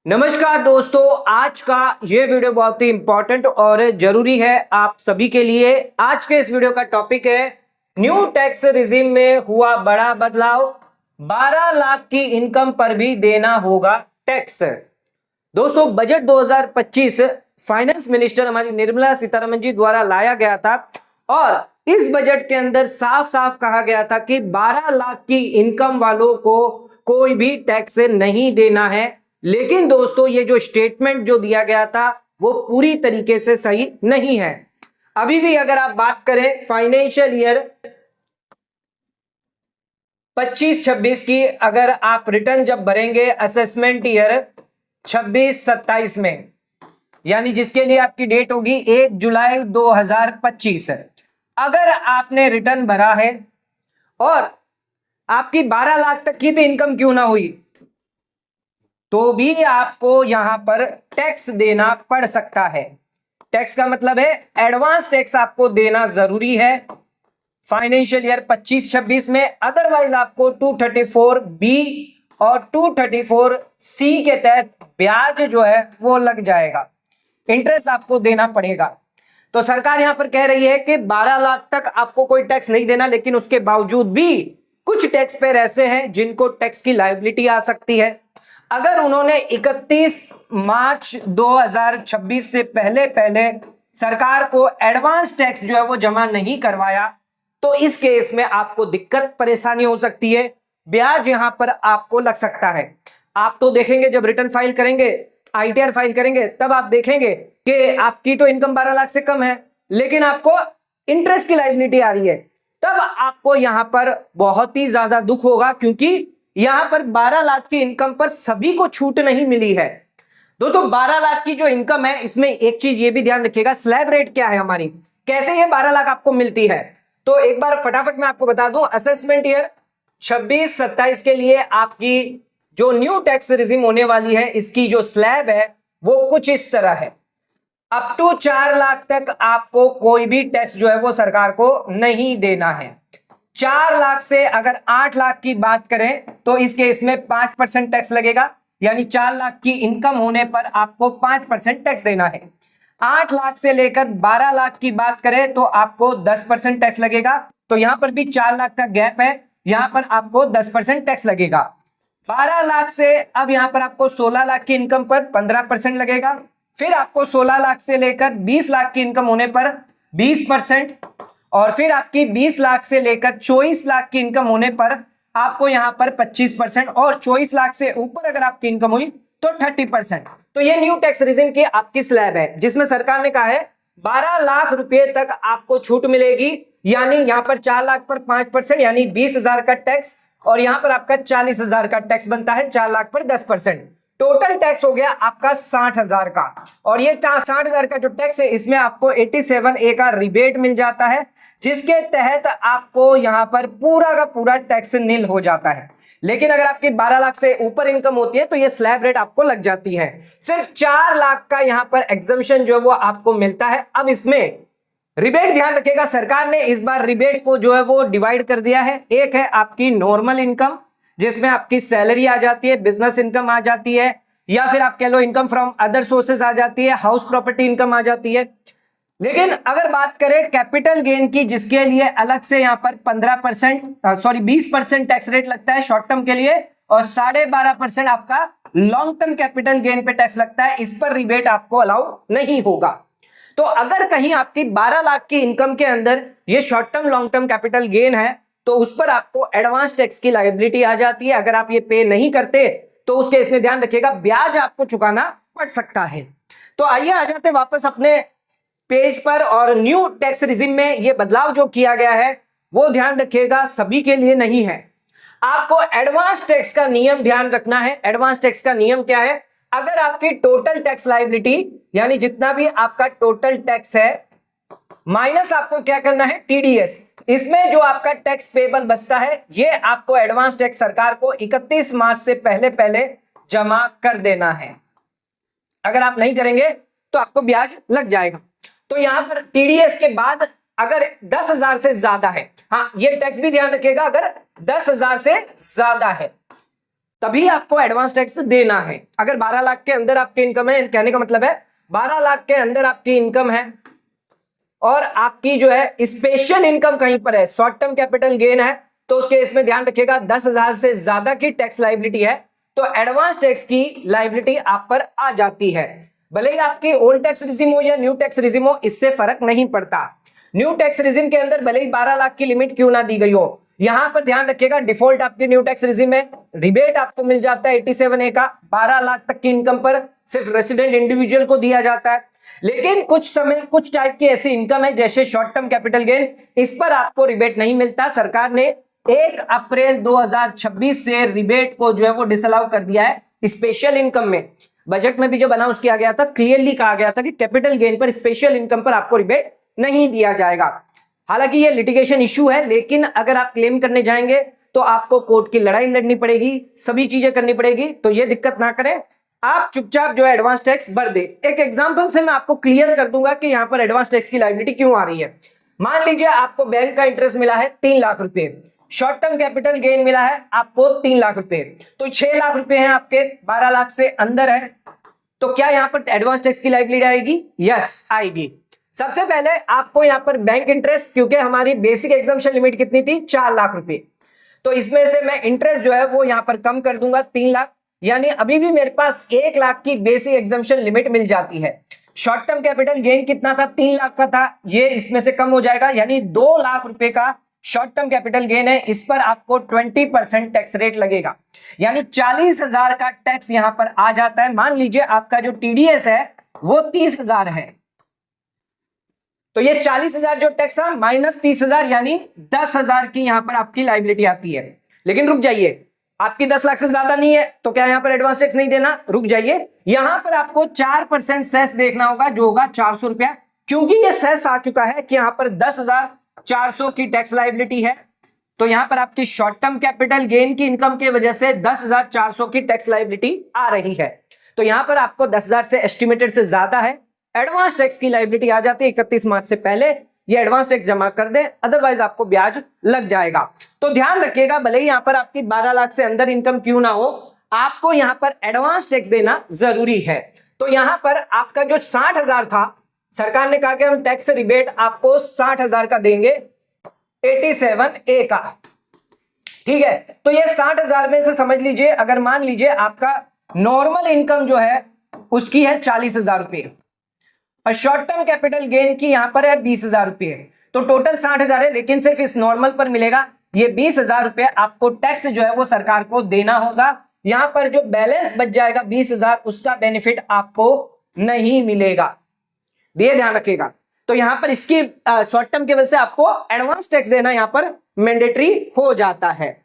नमस्कार दोस्तों, आज का ये वीडियो बहुत ही इंपॉर्टेंट और जरूरी है आप सभी के लिए। आज के इस वीडियो का टॉपिक है न्यू टैक्स रिजिम में हुआ बड़ा बदलाव, 12 लाख की इनकम पर भी देना होगा टैक्स। दोस्तों, बजट 2025 फाइनेंस मिनिस्टर हमारी निर्मला सीतारमण जी द्वारा लाया गया था और इस बजट के अंदर साफ साफ कहा गया था कि 12 लाख की इनकम वालों को कोई भी टैक्स नहीं देना है। लेकिन दोस्तों, ये जो स्टेटमेंट जो दिया गया था वो पूरी तरीके से सही नहीं है। अभी भी अगर आप बात करें फाइनेंशियल ईयर 25-26 की, अगर आप रिटर्न जब भरेंगे असेसमेंट ईयर 26-27 में, यानी जिसके लिए आपकी डेट होगी 1 जुलाई 2025, अगर आपने रिटर्न भरा है और आपकी 12 लाख तक की भी इनकम क्यों ना हुई तो भी आपको यहां पर टैक्स देना पड़ सकता है। टैक्स का मतलब है एडवांस टैक्स आपको देना जरूरी है फाइनेंशियल ईयर 25-26 में। अदरवाइज आपको 234B और 234C के तहत ब्याज जो है वो लग जाएगा, इंटरेस्ट आपको देना पड़ेगा। तो सरकार यहां पर कह रही है कि 12 लाख तक आपको कोई टैक्स नहीं देना, लेकिन उसके बावजूद भी कुछ टैक्स पेयर ऐसे हैं जिनको टैक्स की लायबिलिटी आ सकती है। अगर उन्होंने 31 मार्च 2026 से पहले सरकार को एडवांस टैक्स जो है वो जमा नहीं करवाया तो इस केस में आपको दिक्कत परेशानी हो सकती है, ब्याज यहां पर आपको लग सकता है। आप तो देखेंगे जब रिटर्न फाइल करेंगे, आईटीआर फाइल करेंगे, तब आप देखेंगे कि आपकी तो इनकम 12 लाख से कम है लेकिन आपको इंटरेस्ट की लायबिलिटी आ रही है, तब आपको यहां पर बहुत ही ज्यादा दुख होगा, क्योंकि यहां पर 12 लाख की इनकम पर सभी को छूट नहीं मिली है। दोस्तों, 12 लाख की जो इनकम है इसमें एक चीज ये भी ध्यान रखिएगा, स्लैब रेट क्या है हमारी, कैसे ये 12 लाख आपको मिलती है। तो एक बार फटाफट मैं आपको बता दूं, असेसमेंट ईयर 26-27 के लिए आपकी जो न्यू टैक्स रिजिम होने वाली है इसकी जो स्लैब है वो कुछ इस तरह है। अप टू 4 लाख तक आपको कोई भी टैक्स जो है वो सरकार को नहीं देना है। 4 लाख से अगर 8 लाख की बात करें तो इस केस में 5% टैक्स लगेगा, यानी 4 लाख की इनकम होने पर आपको 5% टैक्स देना है। 8 लाख से लेकर 12 लाख की बात करें तो आपको 10% टैक्स लगेगा। तो यहां पर भी 4 लाख का गैप है, यहां पर आपको 10% टैक्स लगेगा। 12 लाख से अब यहां पर आपको 16 लाख की इनकम पर 15% लगेगा। फिर आपको 16 लाख से लेकर 20 लाख की इनकम होने पर 20%, और फिर आपकी 20 लाख से लेकर 24 लाख की इनकम होने पर आपको यहां पर 25%, और 24 लाख से ऊपर अगर आपकी इनकम हुई तो 30%। तो ये न्यू टैक्स रिजिम की आपकी स्लैब है जिसमें सरकार ने कहा है 12 लाख रुपए तक आपको छूट मिलेगी, यानी यहां पर 4 लाख पर 5% यानी 20,000 का टैक्स, और यहां पर आपका 40,000 का टैक्स बनता है। 4 लाख पर 10%, टोटल टैक्स हो गया आपका 60,000 का। और ये 60,000 का जो टैक्स है इसमें आपको 87A का रिबेट मिल जाता है, जिसके तहत आपको यहां पर पूरा का पूरा टैक्स नील हो जाता है। लेकिन अगर आपकी 12 लाख से ऊपर इनकम होती है तो ये स्लैब रेट आपको लग जाती है। सिर्फ 4 लाख का यहां पर एग्जम्पशन जो है वो आपको मिलता है। अब इसमें रिबेट ध्यान रखिएगा, सरकार ने इस बार रिबेट को जो है वो डिवाइड कर दिया है। एक है आपकी नॉर्मल इनकम जिसमें आपकी सैलरी आ जाती है, बिजनेस इनकम आ जाती है, या फिर आप कह लो इनकम फ्रॉम अदर सोर्सेज आ जाती है, हाउस प्रॉपर्टी इनकम आ जाती है। लेकिन अगर बात करें कैपिटल गेन की, जिसके लिए अलग से यहां पर 20% टैक्स रेट लगता है शॉर्ट टर्म के लिए, और 12.5% आपका लॉन्ग टर्म कैपिटल गेन पे टैक्स लगता है, इस पर रिबेट आपको अलाउ नहीं होगा। तो अगर कहीं आपकी 12 लाख की इनकम के अंदर ये short term long term capital gain है तो उस पर आपको एडवांस टैक्स की लायबिलिटी आ जाती है। अगर आप ये पे नहीं करते तो उसके इसमें ध्यान रखिएगा ब्याज आपको चुकाना पड़ सकता है। तो आइए आ जाते वापस अपने पेज पर, और न्यू टैक्स रिजिम में ये बदलाव जो किया गया है वो ध्यान रखिएगा सभी के लिए नहीं है। आपको एडवांस टैक्स का नियम ध्यान रखना है। एडवांस टैक्स का नियम क्या है, अगर आपकी टोटल टैक्स लायबिलिटी यानी जितना भी आपका टोटल टैक्स है माइनस आपको क्या करना है टीडीएस, इसमें जो आपका टैक्स पेबल बचता है ये आपको एडवांस टैक्स सरकार को 31 मार्च से पहले जमा कर देना है। अगर आप नहीं करेंगे तो आपको ब्याज लग जाएगा। तो यहां पर टीडीएस के बाद अगर 10,000 से ज्यादा है, हाँ ये टैक्स भी ध्यान रखिएगा, अगर 10,000 से ज्यादा है तभी आपको एडवांस टैक्स देना है। अगर 12 लाख के अंदर आपकी इनकम है, कहने का मतलब है 12 लाख के अंदर आपकी इनकम है और आपकी जो है स्पेशल इनकम कहीं पर है, शॉर्ट टर्म कैपिटल गेन है, तो उसके इसमें ध्यान रखिएगा 10,000 से ज्यादा की टैक्स लायबिलिटी है तो एडवांस टैक्स की लायबिलिटी आप पर आ जाती है। भले ही आपकी ओल्ड टैक्स रिजिम हो या न्यू टैक्स रिजिम हो, इससे फर्क नहीं पड़ता। न्यू टैक्स रिजिम के अंदर भले ही 12 लाख की लिमिट क्यों ना दी गई हो, यहां पर ध्यान रखिएगा डिफॉल्ट आपकी न्यू टैक्स रिजिम में रिबेट आपको मिल जाता है 87A का। 12 लाख तक की इनकम पर सिर्फ रेसिडेंट इंडिविजुअल को दिया जाता है। लेकिन कुछ समय कुछ टाइप की ऐसी इनकम है जैसे शॉर्ट टर्म कैपिटल गेन, इस पर आपको रिबेट नहीं मिलता। सरकार ने 1 अप्रैल 2026 से रिबेट को जो है वो डिसअलाउ कर दिया है स्पेशल इनकम में। बजट में भी जब अनाउंस किया गया था क्लियरली कहा गया था कि कैपिटल गेन पर स्पेशल इनकम पर आपको रिबेट नहीं दिया जाएगा। हालांकि ये लिटिगेशन इशू है, लेकिन अगर आप क्लेम करने जाएंगे तो आपको कोर्ट की लड़ाई लड़नी पड़ेगी, सभी चीजें करनी पड़ेगी, तो ये दिक्कत ना करें, आप चुपचाप जो है एडवांस टैक्स भर दे। एक एग्जांपल से मैं आपको क्लियर कर दूंगा कि यहां पर एडवांस टैक्स की लायबिलिटी क्यों आ रही है। मान लीजिए आपको बैंक का इंटरेस्ट मिला है 3 लाख रुपए, शॉर्ट टर्म कैपिटल गेन मिला है आपको 3 लाख रुपए, तो 6 लाख रुपए हैं आपके, 12 लाख से अंदर है, तो क्या यहां पर एडवांस टैक्स की लायबिलिटी आएगी? यस आएगी। सबसे पहले आपको यहां पर बैंक इंटरेस्ट, क्योंकि हमारी बेसिक एग्जम्पशन लिमिट कितनी थी 4 लाख रुपए, तो इसमें से मैं इंटरेस्ट जो है वो यहां पर कम कर दूंगा 3 लाख, यानी अभी भी मेरे पास 1 लाख की बेसिक एग्जम्पशन लिमिट मिल जाती है। शॉर्ट टर्म कैपिटल गेन कितना था? 3 लाख का था, ये इसमें से कम हो जाएगा, यानी 2 लाख रुपए का शॉर्ट टर्म कैपिटल गेन है, इस पर आपको 20% टैक्स रेट लगेगा, यानी 40,000 का टैक्स यहां पर आ जाता है। मान लीजिए आपका जो टीडीएस है वो 30,000 है, तो ये 40,000 जो टैक्स था माइनस 30,000, यानी 10,000 की यहां पर आपकी लायबिलिटी आती है। लेकिन रुक जाइए, आपकी 10 लाख से ज्यादा नहीं है तो क्या यहां पर एडवांस टैक्स नहीं देना? रुक जाइए, यहां पर आपको 4% सेस देखना होगा, जो होगा 400 रुपया, क्योंकि ये सेस आ चुका है कि यहां पर 10,400 की टैक्स लायबिलिटी है, तो यहां पर आपकी शॉर्ट टर्म कैपिटल गेन की इनकम की वजह से 10,400 की टैक्स लायबिलिटी आ रही है, तो यहां पर आपको 10,000 से एस्टिमेटेड से ज्यादा है, एडवांस टैक्स की लायबिलिटी आ जाती है। 31 मार्च से पहले ये एडवांस टैक्स जमा कर दे, अदरवाइज आपको ब्याज लग जाएगा। तो ध्यान रखिएगा, भले ही यहां पर आपकी 12 लाख से अंदर इनकम क्यों ना हो, आपको यहां पर एडवांस टैक्स देना जरूरी है। तो यहां पर आपका जो 60,000 था, सरकार ने कहा कि हम टैक्स रिबेट आपको 60,000 का देंगे 87A का, ठीक है। तो ये 60,000 में से समझ लीजिए, अगर मान लीजिए आपका नॉर्मल इनकम जो है उसकी है 40,000 रुपये और शॉर्ट टर्म कैपिटल गेन की यहां पर है 20,000 रुपये, तो टोटल 60,000 है, लेकिन सिर्फ इस नॉर्मल पर मिलेगा ये 20,000 रुपये आपको टैक्स जो है वो सरकार को देना होगा। यहां पर जो बैलेंस बच जाएगा 20,000, उसका बेनिफिट आपको नहीं मिलेगा, ये ध्यान रखिएगा। तो यहां पर इसकी शॉर्ट टर्म की वजह से आपको एडवांस टैक्स देना यहां पर मैंडेटरी हो जाता है।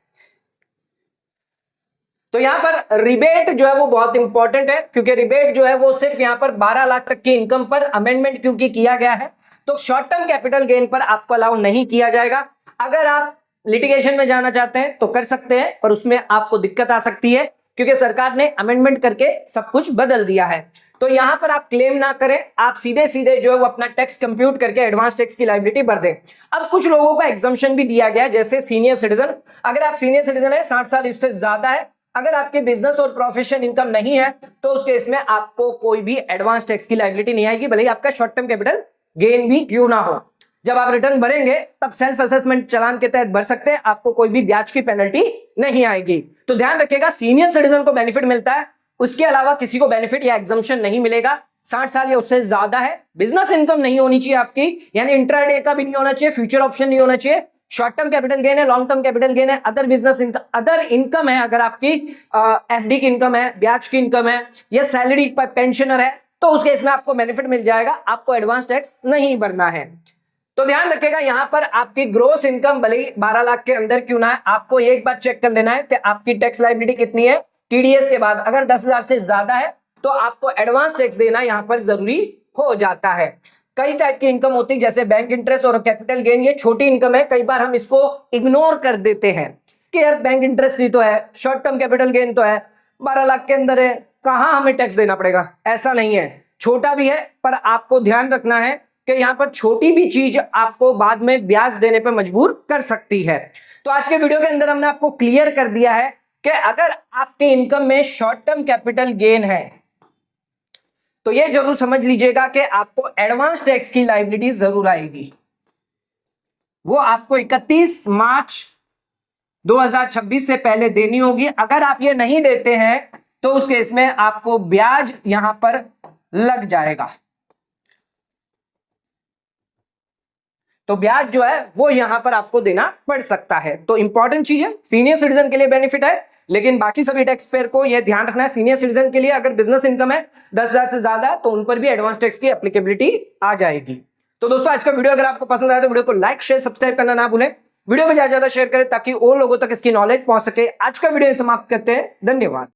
तो यहां पर रिबेट जो है वो बहुत इंपॉर्टेंट है, क्योंकि रिबेट जो है वो सिर्फ यहां पर 12 लाख तक की इनकम पर अमेंडमेंट क्योंकि किया गया है, तो शॉर्ट टर्म कैपिटल गेन पर आपको अलाउ नहीं किया जाएगा। अगर आप लिटिगेशन में जाना चाहते हैं तो कर सकते हैं, पर उसमें आपको दिक्कत आ सकती है क्योंकि सरकार ने अमेंडमेंट करके सब कुछ बदल दिया है। तो यहां पर आप क्लेम ना करें, आप सीधे सीधे जो है वो अपना टैक्स कंप्यूट करके एडवांस टैक्स की लायबिलिटी भर दें। अब कुछ लोगों का एग्जम्पशन भी दिया गया है, जैसे सीनियर सिटीजन, अगर आप सीनियर सिटीजन है 60 साल इससे ज्यादा है, अगर आपके बिजनेस और प्रोफेशन इनकम नहीं है तो उस केस में आपको कोई भी एडवांस टैक्स की लायबिलिटी नहीं आएगी, भले ही आपका शॉर्ट टर्म कैपिटल गेन भी क्यों ना हो। जब आप रिटर्न भरेंगे तब सेल्फ असेसमेंट चालान के तहत भर सकते हैं, आपको कोई भी ब्याज की पेनल्टी नहीं आएगी। तो ध्यान रखिएगा, सीनियर सिटीजन को बेनिफिट मिलता है, उसके अलावा किसी को बेनिफिट या एग्जम्पशन नहीं मिलेगा। 60 साल या उससे ज्यादा है, बिजनेस इनकम नहीं होनी चाहिए आपकी, यानी इंट्राडे का भी नहीं होना चाहिए, फ्यूचर ऑप्शन नहीं होना चाहिए, शॉर्ट टर्म कैपिटल गेन है, लॉन्ग टर्म कैपिटल गेन है, other business income, other income है, अगर आपकी एफडी की इनकम है, ब्याज की इनकम है या सैलरी पेंशनर है, तो उस केस में आपको बेनिफिट मिल जाएगा, आपको एडवांस टैक्स नहीं भरना है। तो ध्यान रखिएगा, यहां पर आपकी ग्रोस इनकम भले ही 12 लाख के अंदर क्यों ना है, आपको एक बार चेक कर लेना है कि आपकी टैक्स लायबिलिटी कितनी है टीडीएस के बाद। अगर 10,000 से ज्यादा है तो आपको एडवांस टैक्स देना यहां पर जरूरी हो जाता है। कई टाइप की इनकम होती है, जैसे बैंक इंटरेस्ट और कैपिटल गेन, ये छोटी इनकम है, कई बार हम इसको इग्नोर कर देते हैं कि यार बैंक इंटरेस्ट ही तो है, शॉर्ट टर्म कैपिटल गेन तो है, 12 लाख के अंदर है, कहां हमें टैक्स देना पड़ेगा। ऐसा नहीं है, छोटा भी है, पर आपको ध्यान रखना है कि यहां पर छोटी भी चीज आपको बाद में ब्याज देने पर मजबूर कर सकती है। तो आज के वीडियो के अंदर हमने आपको क्लियर कर दिया है कि अगर आपके इनकम में शॉर्ट टर्म कैपिटल गेन है तो ये जरूर समझ लीजिएगा कि आपको एडवांस टैक्स की लायबिलिटी जरूर आएगी। वो आपको 31 मार्च 2026 से पहले देनी होगी। अगर आप ये नहीं देते हैं तो उस केस में आपको ब्याज यहां पर लग जाएगा। तो ब्याज जो है वो यहां पर आपको देना पड़ सकता है। तो इंपॉर्टेंट चीज है, सीनियर सिटीजन के लिए बेनिफिट है, लेकिन बाकी सभी टैक्स पेयर को यह ध्यान रखना है, सीनियर सिटीजन के लिए अगर बिजनेस इनकम है 10,000 से ज्यादा तो उन पर भी एडवांस टैक्स की एप्लीकेबिलिटी आ जाएगी। तो दोस्तों आज का वीडियो अगर आपको पसंद आया तो वीडियो को लाइक शेयर सब्सक्राइब करना ना भूलें, वीडियो को ज्यादा ज्यादा शेयर करें ताकि और लोगों तक इसकी नॉलेज पहुंच सके। आज का वीडियो समाप्त करते हैं, धन्यवाद।